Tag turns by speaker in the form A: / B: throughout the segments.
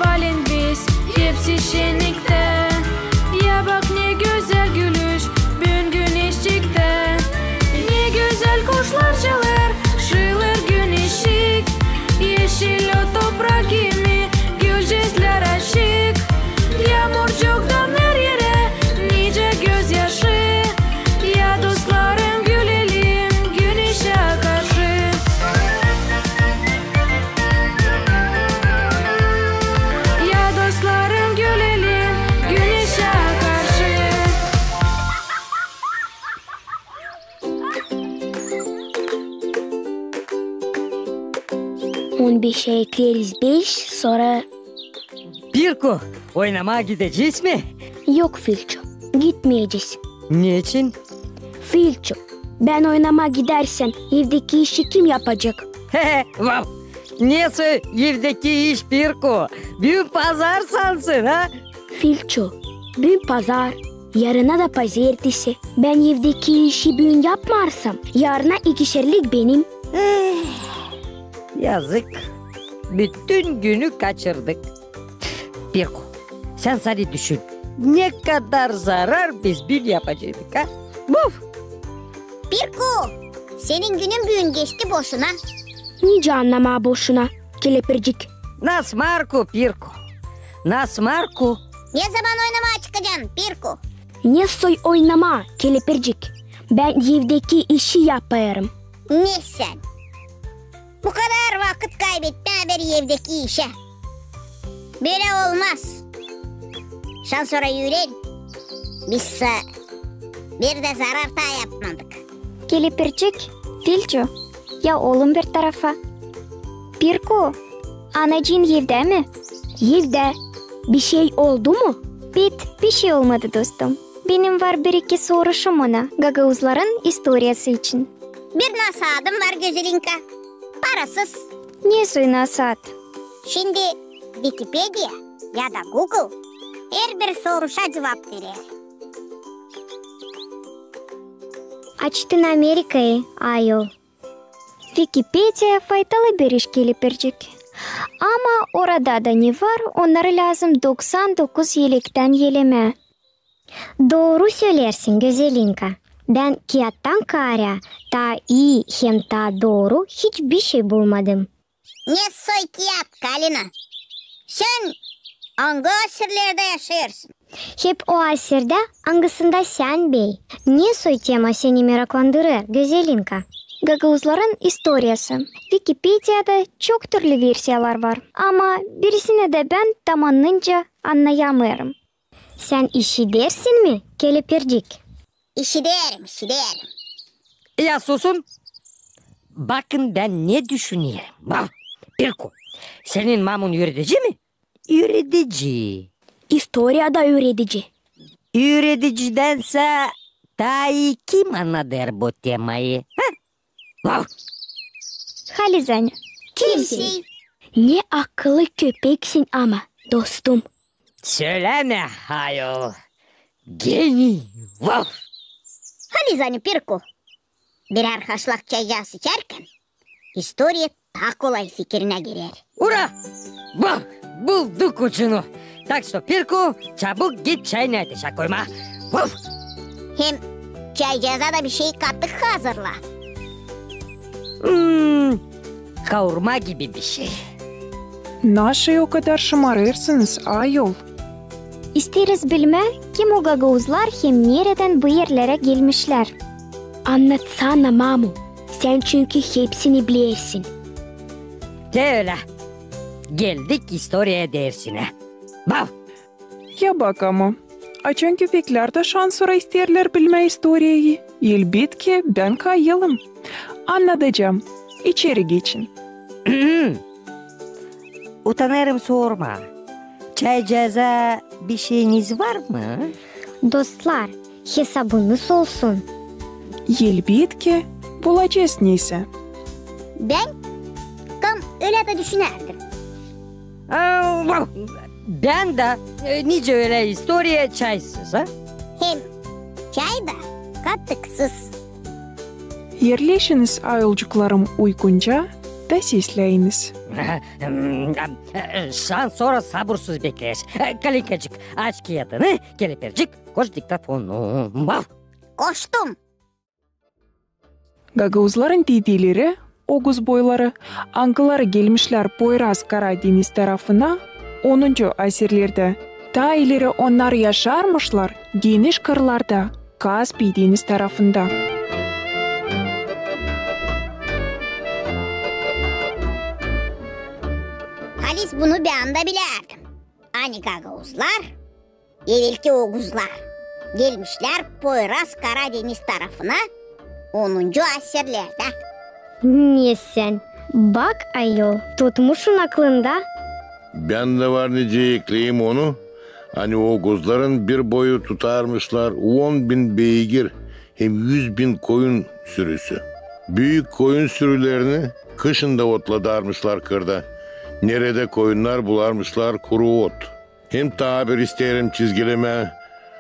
A: Valin biz hepsi şenlikte. Ya bak ne güzel gülüş bugün güneşlikte. Ne güzel kuşlar çalar, şılır gün ışık. Yeşil o toprak gibi gülcezler aşık. Yağmurcuktan her yere nice gözyaşı. Ya dostlarım gülelim güneşe karşı. Ya dostlarım gülelim güneşe karşı.
B: 15'e ekleriz 5, sonra...
C: Pirko, oynamaya gideceğiz mi?
B: Yok Filço, gitmeyeceğiz.
C: Niçin?
B: Filço, ben oynama gidersen evdeki işi kim yapacak?
C: Wow. Neyse evdeki iş Pirko? Büyük pazar sansın ha?
B: Filço, bugün pazar, yarına da pazartesi. Ben evdeki işi bugün yapmarsam yarına ikişerlik benim.
C: Yazık. Bütün günü kaçırdık. Pirko, sen sadece düşün. Ne kadar zarar biz bir yapacaktık ha? Buf!
D: Pirko, senin günün bugün geçti boşuna.
B: Nice anlama boşuna, kelepircik.
C: Nas Marco Pirko. Nas Marco.
D: Ne zaman oynamaya çıkacaksın Pirko?
B: Ne soy oynama, kelepircik. Ben evdeki işi yaparım.
D: Ne sen? Bu kadar vakit kaybetme haberi evdeki işe. Böyle olmaz. Şan sonra yürüyelim. Biz bir de zarar da yapmadık.
E: Kelepircik, Filço. Ya oğlum bir tarafa. Pirko, anacığın evde mi?
B: Evde bir şey oldu mu?
E: Bir şey olmadı dostum. Benim var bir iki soruşum ona Gagavuzların historiası için.
D: Bir nasihatim var Gözelinka. Parasız.
E: Niye soy nasihat?
D: Şimdi Wikipedia ya da Google her bir soruşa cevap verir.
E: Açtın Amerika'yı ayol. Wikipedia faydalı bir iş Kelepircik. Ama orada da ne var? Onları lazım 99 yıllıktan yeleme. Doğru söylersin Gözelinka. Ben kağıttan kara ta iyi hem ta doğru hiçbir şey bulmadım.
D: Ne soy kağıt Kalina? Sen hangi asırlarda yaşıyorsun?
E: Hep o asırda hangisinde sen bey? Ne soy tema seni meraklandırır Gözelinka? Gagavuzların historiası. Wikipedia'da çok türlü versiyalar var. Ama birisine de ben tam anlayamıyorum. Sen işi dersin mi Kelepircik?
D: İşi derim.
C: Ya susun. Bakın ben ne düşünüyorum. Bak Pirko, senin mamun öğretici mi? Öğretici.
B: Historiada öğretici.
C: Öğreticidense daha iyi kim anladır bu temayı? Wow.
E: Halizanya.
D: Kimsin?
B: Ne akıllı köpeksin ama dostum.
C: Söyleme hayol. Geni. Wow.
D: Hani zani Pirko? Birer haşlak çaycağı içerken historia daha kolay fikrine girer.
C: Ura! Bak bulduk ucunu. Tak что Pirko çabuk git çayını ateşe koyma. Wow.
D: Hem çaycağıza da bir şey kattık hazırla.
C: Kavurma gibi bir şey.
F: Naşe o kadar şımarırsınız ayol.
E: İsteriz bilme kim o Gagavuzlar hem nereden bu yerlere gelmişler.
B: Anlatsana Mamu. Sen çünkü hepsini bilirsin.
C: De öyle. Geldik historia dersine. Bav.
F: Ya bak ama. Açan köpekler de şan sonra isterler bilme historiyayı. Elbette ben kayalım. Anlatacağım. İçeri geçin.
C: Utanırım sorma. Çaycağıza bir şeyiniz var mı?
E: Dostlar hesabınız olsun.
F: Elbette bulacağız neyse.
D: Ben tam öyle de düşünerdim.
C: Ben de nice öyle historia çaysız ha?
D: Hem çay da katıksız.
F: Yerleşiniz ayolcuklarım uygunca. da sesleyiniz.
C: Şan sonra sabırsız bekleyiz. Kalikacık aç kağıdını, kelepercik koş diktafonu.
D: Koştum.
F: Gagavuzların dedileri, Oğuz boyları, angıları gelmişler Poyraz Karadeniz tarafına 10. asırlarda. Ta ileri onlar yaşarmışlar geniş kırlarda, Kaspий deniz tarafında.
D: Halis bunu bir anda bilerdim. Hani Gagavuzlar, evvelki Oğuzlar gelmişler Poyraz Karadeniz tarafına 10. asırlarda.
E: Ne sen? Bak ayol, tutmuşsun aklında.
G: Ben de var nece ekleyeyim onu. Hani Oğuzların bir boyu tutarmışlar 10.000 beygir hem 100.000 koyun sürüsü. Büyük koyun sürülerini kışında otladarmışlar kırda. Nerede koyunlar bularmışlar kuru ot. Hem tabir isterim çizgileme.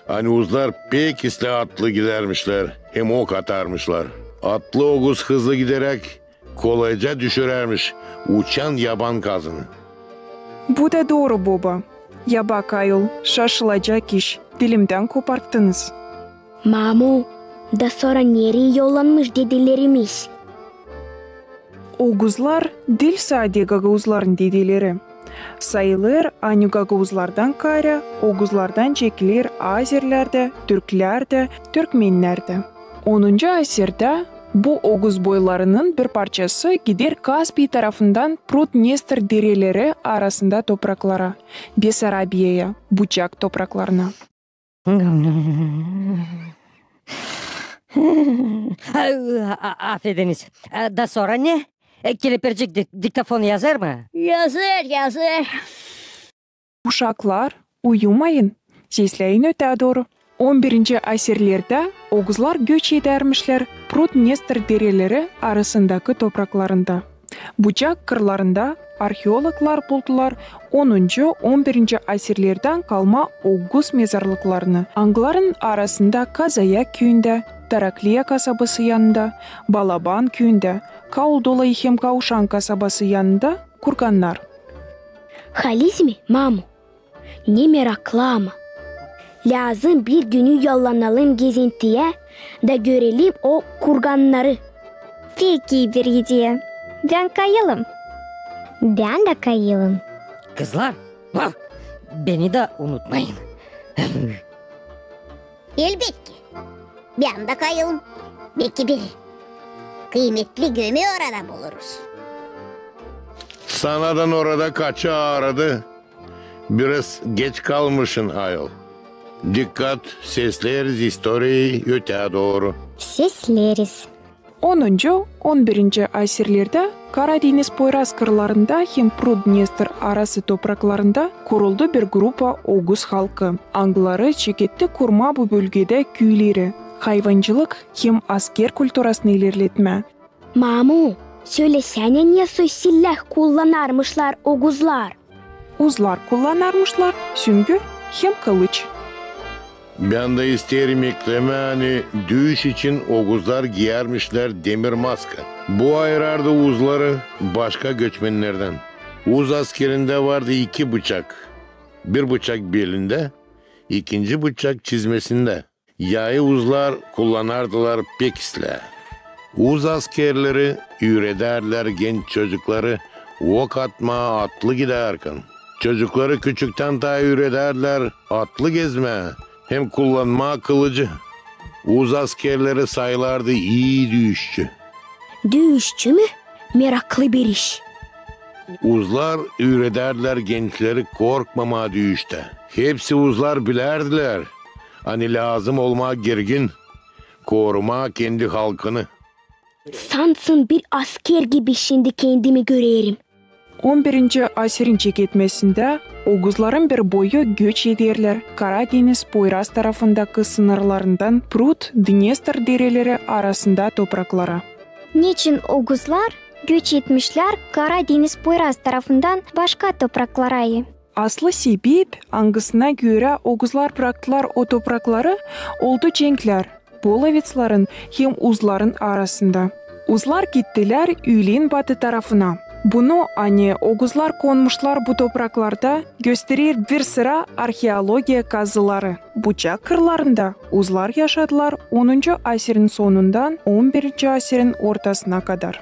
G: Hani Oğuzlar pek isle atlı gidermişler hem ok atarmışlar. Atlı Oğuz hızlı giderek kolayca düşürermiş uçan yaban kazını.
F: Bu da doğru baba. Ya bak ayol, şaşılacak iş. Dilimden koparttınız.
B: Mamu, da sonra nereye yollanmış dedelerimiz?
F: Oğuzlar dil sade Gagavuzların dedeleri. Sayılır aynı Gagavuzlardan kara, Oğuzlardan çekilir Azerlerde, Türklerde, Türkmenlerde. 10. asırda bu Oğuz boylarının bir parçası gider Kaspий tarafından Prut-Dnestr dereleri arasında topraklara, Besarabiye'ye, Bucak topraklarına.
C: Affediniz. Da sonra ne? Kelepercik diktafonu yazar mı?
D: Yazır.
F: Uşaklar, uyumayın. Sesleyin öte doğru. 11. asırlarda Oğuzlar göç edermişler Prut-Dnestr dereleri arasındaki topraklarında. Bucak kırlarında arkeologlar buldular 10. 11. asırlardan kalma Oğuz mezarlıklarını. Angların arasında Kazaya köyünde, Tarakliya kasabası yanında, Balaban köyünde, Kauldolayı hem Kavuşan kasabası yanında kurganlar.
B: Halis mi, mamu? Ne meraklı ama. Lazım bir günü yollanalım gezintiye da görelim o kurganları.
E: Peki bir hediye. Ben kayalım. Ben de kayalım.
C: Kızlar, beni de unutmayın.
D: Elbette. Bir anda kayalım. Belki bir kıymetli gömü orada buluruz.
G: Sanadan orada kaça aradı. Biraz geç kalmışsın ayol. Dikkat, sesleriz historiyi öte doğru.
E: Sesleriz.
F: 10. 11. asırlarda Karadeniz Poyraz kırlarında hem Prut-Dnestr arası topraklarında kuruldu bir grupa Oğuz halkı. Angları çeketti kurma bu bölgede köyleri, hayvancılık hem asker kültürasını ilerletme.
B: Mamu, söylesene niye silah kullanarmışlar Oğuzlar?
F: Uzlar kullanarmışlar süngü hem kılıç.
G: Ben de isterim ekleme hani dövüş için Oğuzlar giyermişler demir maske. Bu ayırardı Oğuzları başka göçmenlerden. Oğuz askerinde vardı 2 bıçak. Bir bıçak belinde, 2. bıçak çizmesinde. Yayı Oğuzlar kullanardılar pekisle. Oğuz askerleri ürederler genç çocukları ok atma atlı giderken. Çocukları küçükten ta ürederler atlı gezme. Hem kullanma kılıcı. Oğuz askerleri sayılardı iyi dövüşçü.
B: Dövüşçü mü? Meraklı bir iş.
G: Oğuzlar ürederler gençleri korkmama dövüşte. Hepsi Oğuzlar bilerdiler. Hani lazım olma gergin, koruma kendi halkını.
B: Sansın bir asker gibi şimdi kendimi görerim.
F: 11. asırın çeketmesinde Oğuzların bir boyu göç ederler Karadeniz Poyraz tarafındaki sınırlarından Prut-Dnestr dereleri arasında topraklara.
E: Niçin Oğuzlar göç etmişler Karadeniz Poyraz tarafından başka topraklara?
F: Aslı sebep angısına göre Oğuzlar bıraktılar o toprakları oldu cenkler Polovetsların hem Uzların arasında. Uzlar gittiler Üylin batı tarafına. Bunu Oğuzlar konmuşlar bu topraklarda gösterir bir sıra arkeologiya kazıları. Bucak kırlarında Uzlar yaşadılar 10. asırın sonundan 11. asırın ortasına kadar.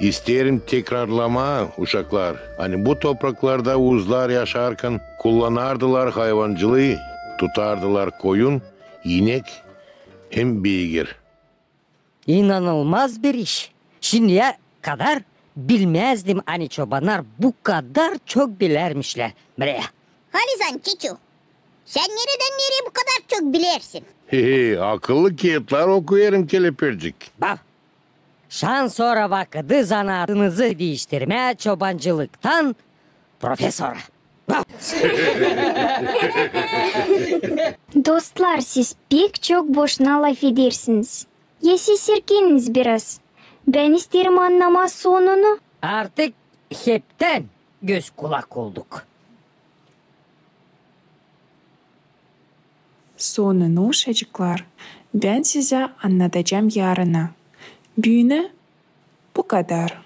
G: İsterim tekrarlama uşaklar. Bu topraklarda Uzlar yaşarken kullanardılar hayvancılığı, tutardılar koyun, inek hem beygir.
C: İnanılmaz bir iş. Şimdiye kadar bilmezdim çobanlar bu kadar çok bilirmişler. Buraya.
D: Halizan Çiçu, sen nereden nereye bu kadar çok bilirsin?
G: Akıllı kağıtlar okuyarım kelepircik.
C: Bak. Şan sonra vakıdı zanaatınızı değiştirmeye çobancılıktan profesora. Bak.
E: Dostlar, siz pek çok boşuna laf edersiniz. Ya siz sirkeniz biraz. Ben isterim anlamaz sonunu.
C: Artık hepten göz kulak olduk.
F: Sonunu uşacıklar ben size anlatacağım yarına. Büyüne bu kadar.